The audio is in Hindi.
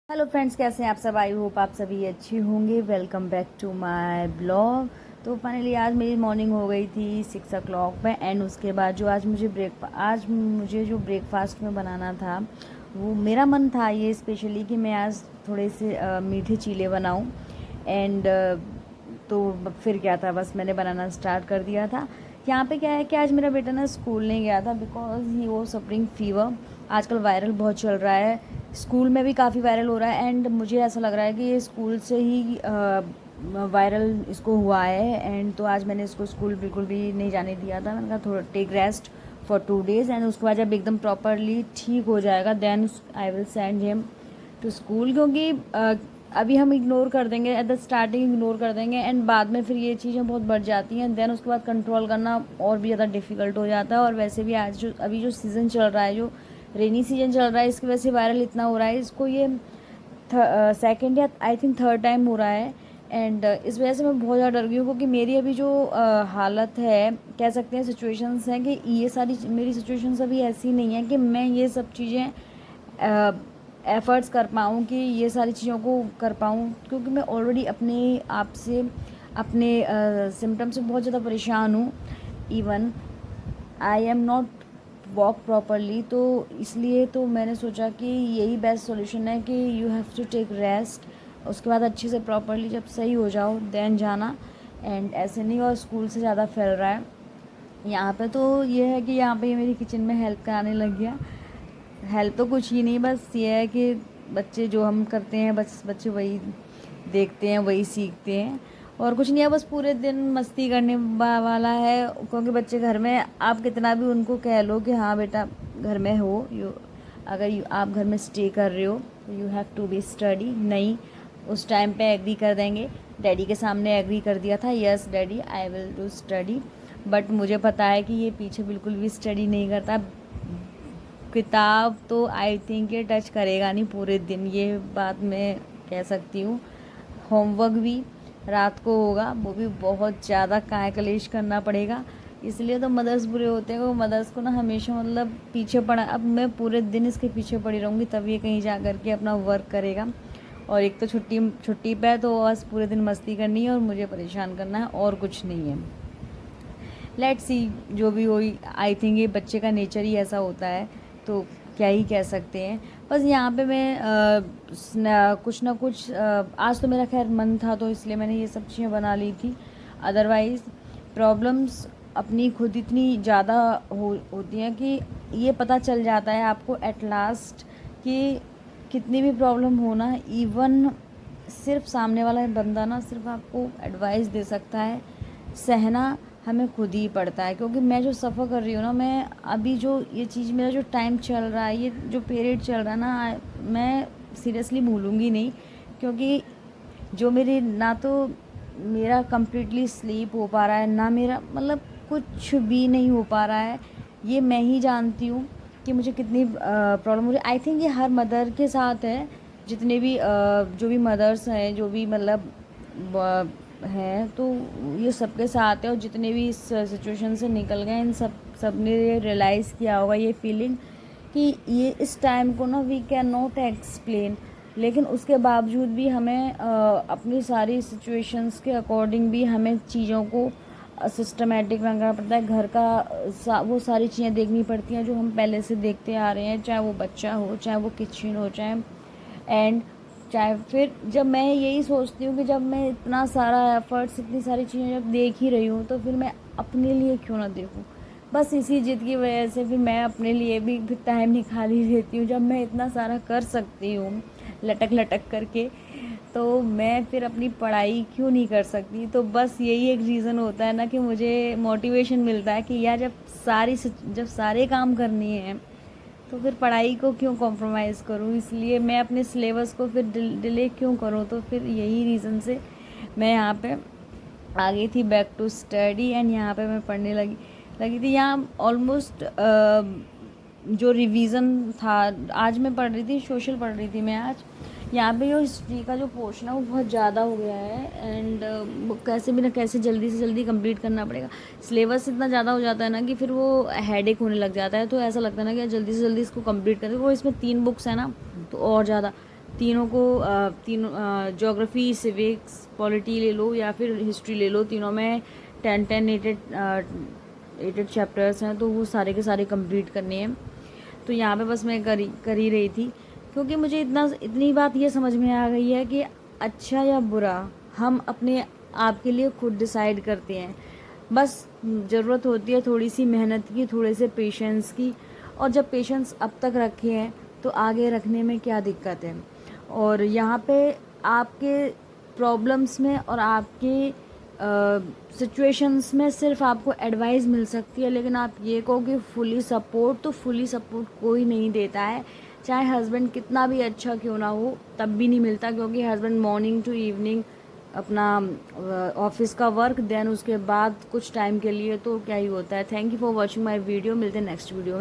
हेलो फ्रेंड्स, कैसे हैं आप सब। आई होप आप सभी अच्छी होंगे। Welcome back to my blog. तो फाइनली आज मेरी मॉर्निंग हो गई थी 6 o'clock पे। एंड उसके बाद जो आज मुझे जो ब्रेकफास्ट में बनाना था, वो मेरा मन था ये स्पेशली कि मैं आज थोड़े से मीठे चीले बनाऊं। एंड तो फिर क्या था, बस मैंने बनाना स्टार्ट कर दिया था। यहाँ पे क्या है कि आज मेरा बेटा ना स्कूल नहीं गया था बिकॉज ही वो सफरिंग फीवर। आजकल वायरल बहुत चल रहा है, स्कूल में भी काफ़ी वायरल हो रहा है। एंड मुझे ऐसा लग रहा है कि ये स्कूल से ही वायरल इसको हुआ है। एंड तो आज मैंने इसको स्कूल बिल्कुल भी नहीं जाने दिया था। मैंने कहा थोड़ा take rest for 2 days, and उसके बाद जब एकदम प्रॉपरली ठीक हो जाएगा then I will send him to school. क्योंकि अभी हम इग्नोर कर देंगे, एट द स्टार्टिंग इग्नोर कर देंगे एंड बाद में फिर ये चीज़ें बहुत बढ़ जाती हैं। देन उसके बाद कंट्रोल करना और भी ज़्यादा डिफ़िकल्ट हो जाता है। और वैसे भी आज अभी जो सीज़न चल रहा है, जो रेनी सीजन चल रहा है, इसकी वजह से वायरल इतना हो रहा है। इसको ये सेकेंड या आई थिंक थर्ड टाइम हो रहा है। एंड इस वजह से मैं बहुत ज़्यादा डर गई हूँ क्योंकि मेरी अभी जो हालत है, कह सकते हैं सिचुएशंस हैं कि ये सारी मेरी सिचुएशंस अभी ऐसी नहीं है कि मैं ये सब चीज़ें एफ़र्ट्स कर पाऊँ, कि ये सारी चीज़ों को कर पाऊँ। क्योंकि मैं ऑलरेडी अपने आप से, अपने सिम्टम से बहुत ज़्यादा परेशान हूँ। Even I am not walk properly. तो इसलिए तो मैंने सोचा कि यही बेस्ट सॉल्यूशन है कि you have to take rest. उसके बाद अच्छे से प्रॉपरली जब सही हो जाओ देन जाना। एंड ऐसे नहीं, और स्कूल से ज़्यादा फैल रहा है यहाँ पे। तो ये है कि यहाँ पे ये मेरी किचन में हेल्प कराने लग गया। हेल्प तो कुछ ही नहीं, बस ये है कि बच्चे जो हम करते हैं, बस बच्चे वही देखते हैं, वही सीखते हैं। और कुछ नहीं है, बस पूरे दिन मस्ती करने वाला है। क्योंकि बच्चे घर में, आप कितना भी उनको कह लो कि हाँ बेटा घर में हो, आप घर में स्टे कर रहे हो तो you have to be study, नहीं उस टाइम पे एग्री कर देंगे। डैडी के सामने एग्री कर दिया था, yes daddy I will do study. But मुझे पता है कि ये पीछे बिल्कुल भी स्टडी नहीं करता। किताब तो आई थिंक ये टच करेगा नहीं पूरे दिन, ये बात मैं कह सकती हूँ। होमवर्क भी रात को होगा, वो भी बहुत ज़्यादा काय कलेश करना पड़ेगा। इसलिए तो मदर्स बुरे होते हैं, वो मदर्स को ना हमेशा मतलब पीछे पड़ा। अब मैं पूरे दिन इसके पीछे पड़ी रहूँगी तब ये कहीं जा कर के अपना वर्क करेगा। और एक तो छुट्टी पे है तो बस पूरे दिन मस्ती करनी है और मुझे परेशान करना है, और कुछ नहीं है। लेट्स सी, जो भी हो, आई थिंक ये बच्चे का नेचर ही ऐसा होता है, तो क्या ही कह सकते हैं। बस यहाँ पे मैं कुछ ना कुछ आज तो मेरा खैर मन था तो इसलिए मैंने ये सब चीज़ें बना ली थी। अदरवाइज़ प्रॉब्लम्स अपनी खुद इतनी ज़्यादा होती हैं कि ये पता चल जाता है आपको एट लास्ट कि कितनी भी प्रॉब्लम हो ना, इवन सिर्फ सामने वाला बंदा ना सिर्फ आपको एडवाइस दे सकता है, सहना हमें खुद ही पड़ता है। क्योंकि मैं जो सफ़र कर रही हूँ ना, मैं अभी जो ये चीज़, मेरा जो टाइम चल रहा है, ये जो पीरियड चल रहा है ना, मैं सीरियसली भूलूँगी नहीं। क्योंकि जो मेरी, ना तो मेरा कम्प्लीटली स्लीप हो पा रहा है, ना मेरा मतलब कुछ भी नहीं हो पा रहा है। ये मैं ही जानती हूँ कि मुझे कितनी प्रॉब्लम हो रही है। आई थिंक ये हर मदर के साथ है, जितने भी जो भी मदर्स हैं, जो भी मतलब हैं, तो ये सबके साथ है। और जितने भी इस सिचुएशन से निकल गए, इन सब ने रियलाइज़ किया होगा ये फीलिंग कि ये इस टाइम को ना वी कैन नॉट एक्सप्लेन। लेकिन उसके बावजूद भी हमें अपनी सारी सिचुएशंस के अकॉर्डिंग भी हमें चीज़ों को सिस्टमेटिक रखना पड़ता है। घर का वो सारी चीज़ें देखनी पड़ती हैं जो हम पहले से देखते आ रहे हैं, चाहे वो बच्चा हो, चाहे वो किचन हो, चाहे फिर जब मैं यही सोचती हूँ कि जब मैं इतना सारा एफर्ट्स, इतनी सारी चीज़ें जब देख ही रही हूँ तो फिर मैं अपने लिए क्यों ना देखूँ। बस इसी जिद की वजह से फिर मैं अपने लिए भी फिर टाइम निकाल ही लेती हूँ। जब मैं इतना सारा कर सकती हूँ लटक लटक करके, तो मैं फिर अपनी पढ़ाई क्यों नहीं कर सकती। तो बस यही एक रीज़न होता है ना कि मुझे मोटिवेशन मिलता है कि यार जब सारे काम करने हैं तो फिर पढ़ाई को क्यों कॉम्प्रोमाइज़ करूँ। इसलिए मैं अपने सिलेबस को फिर डिले क्यों करूँ। तो फिर यही रीज़न से मैं यहाँ पे आ गई थी बैक टू स्टडी। एंड यहाँ पे मैं पढ़ने लगी थी। यहाँ ऑलमोस्ट जो रिवीजन था, आज मैं पढ़ रही थी, सोशल पढ़ रही थी मैं आज। यहाँ पे जो हिस्ट्री का जो पोर्शन है वो बहुत ज़्यादा हो गया है। एंड कैसे भी ना कैसे जल्दी से जल्दी कंप्लीट करना पड़ेगा। सिलेबस इतना ज़्यादा हो जाता है ना कि फिर वो हेडेक होने लग जाता है। तो ऐसा लगता है ना कि जल्दी से जल्दी इसको कंप्लीट करें। वो इसमें 3 बुक्स है ना, तो और ज़्यादा तीनों को तीनों ज्योग्राफी, सिविक्स, पॉलिटी ले लो या फिर हिस्ट्री ले लो, तीनों में 10 एटेड चैप्टर्स हैं, तो वो सारे के सारे कंप्लीट करने हैं। तो यहाँ पे बस मैं कर ही रही थी, क्योंकि मुझे इतनी बात ये समझ में आ गई है कि अच्छा या बुरा हम अपने आप के लिए खुद डिसाइड करते हैं। बस ज़रूरत होती है थोड़ी सी मेहनत की, थोड़े से पेशेंस की, और जब पेशेंस अब तक रखे हैं तो आगे रखने में क्या दिक्कत है। और यहाँ पे आपके प्रॉब्लम्स में और आपके सिचुएशंस में सिर्फ आपको एडवाइस मिल सकती है, लेकिन आप ये कहो कि फुली सपोर्ट, तो फुली सपोर्ट कोई नहीं देता है। चाहे हस्बैंड कितना भी अच्छा क्यों ना हो, तब भी नहीं मिलता, क्योंकि हस्बैंड मॉर्निंग टू इवनिंग अपना ऑफिस का वर्क, देन उसके बाद कुछ टाइम के लिए तो क्या ही होता है। Thank you for watching my video. मिलते हैं नेक्स्ट वीडियो में।